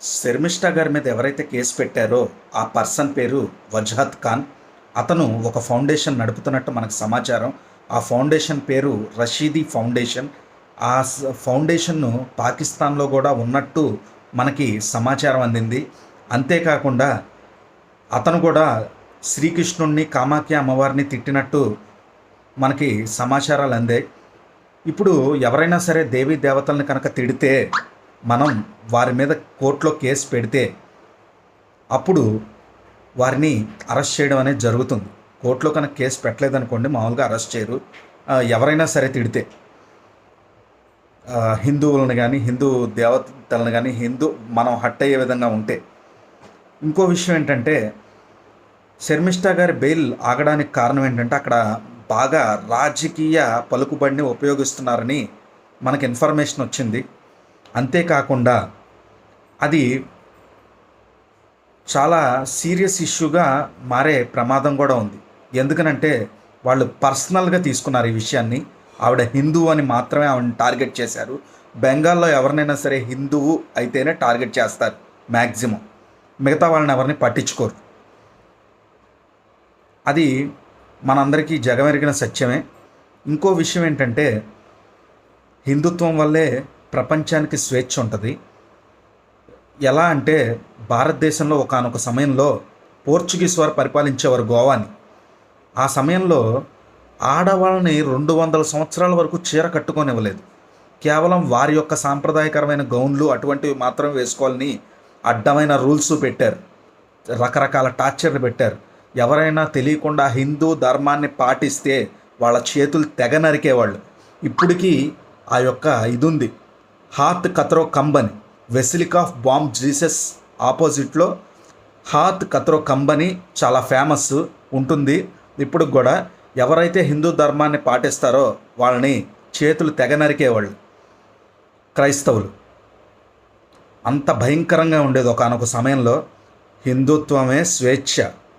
శర్మిష్ఠా గారి మీద ఎవరైతే కేసు పెట్టారో ఆ పర్సన్ పేరు వజాహత్ ఖాన్. అతను ఒక ఫౌండేషన్ నడుపుతున్నట్టు మనకు సమాచారం. ఆ ఫౌండేషన్ పేరు రషీదీ ఫౌండేషన్. ఆ ఫౌండేషన్ను పాకిస్తాన్లో కూడా ఉన్నట్టు మనకి సమాచారం అందింది. అంతేకాకుండా అతను కూడా శ్రీకృష్ణుణ్ణి, కామాఖ్య అమ్మవారిని తిట్టినట్టు మనకి సమాచారాలు అందాయి. ఇప్పుడు ఎవరైనా సరే దేవీ దేవతల్ని కనుక తిడితే మనం వారి మీద కోర్టులో కేసు పెడితే అప్పుడు వారిని అరెస్ట్ చేయడం అనేది జరుగుతుంది. కోర్టులో కనుక కేసు పెట్టలేదనుకోండి, మామూలుగా అరెస్ట్ చేయరు. ఎవరైనా సరే తిడితే హిందువులను కానీ, హిందూ దేవతలను కానీ, మనం హట్ అయ్యే విధంగా ఉంటే. ఇంకో విషయం ఏంటంటే, శర్మిష్ఠా గారి బెయిల్ ఆగడానికి కారణం ఏంటంటే అక్కడ బాగా రాజకీయ పలుకుబడిని ఉపయోగిస్తున్నారని మనకు ఇన్ఫర్మేషన్ వచ్చింది. అంతేకాకుండా అది చాలా సీరియస్ ఇష్యూగా మారే ప్రమాదం కూడా ఉంది. ఎందుకనంటే వాళ్ళు పర్సనల్గా తీసుకున్నారు ఈ విషయాన్ని. ఆవిడ హిందువు అని మాత్రమే ఆవిడని టార్గెట్ చేశారు. బెంగాల్లో ఎవరినైనా సరే హిందువు అయితేనే టార్గెట్ చేస్తారు మ్యాక్సిమం. మిగతా వాళ్ళని ఎవరిని పట్టించుకోరు. అది మనందరికీ జగమెరిగిన సత్యమే. ఇంకో విషయం ఏంటంటే, హిందుత్వం వల్లే ప్రపంచానికి స్వేచ్ఛ ఉంటుంది. ఎలా అంటే, భారతదేశంలో ఒకానొక సమయంలో పోర్చుగీస్ వారు పరిపాలించేవారు గోవాని. ఆ సమయంలో ఆడవాళ్ళని 200 సంవత్సరాల వరకు చీర కట్టుకోనివ్వలేదు. కేవలం వారి యొక్క సాంప్రదాయకరమైన గౌన్లు అటువంటివి మాత్రం వేసుకోవాలని అడ్డమైన రూల్స్ పెట్టారు. రకరకాల టార్చర్లు పెట్టారు. ఎవరైనా తెలియకుండా హిందూ ధర్మాన్ని పాటిస్తే వాళ్ళ చేతులు తెగ నరికేవాళ్ళు. ఇప్పటికీ ఆ యొక్క ఇది ఉంది, హాత్ కత్రో కంబని, వెసిలికా ఆఫ్ బామ్ జీసస్ ఆపోజిట్లో హాత్ కత్రో కంబని చాలా ఫేమస్ ఉంటుంది. ఇప్పుడు కూడా ఎవరైతే హిందూ ధర్మాన్ని పాటిస్తారో వాళ్ళని చేతులు తెగ నరికేవాళ్ళు క్రైస్తవులు. అంత భయంకరంగా ఉండేది ఒకానొక సమయంలో. హిందుత్వమే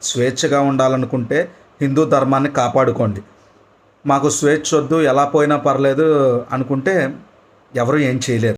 స్వేచ్ఛగా ఉండాలనుకుంటే హిందూ ధర్మాన్ని కాపాడుకోండి. మాకు స్వేచ్ఛ వద్దు, ఎలా పోయినా పర్లేదు అనుకుంటే ఎవరు ఏం చేయలేరు.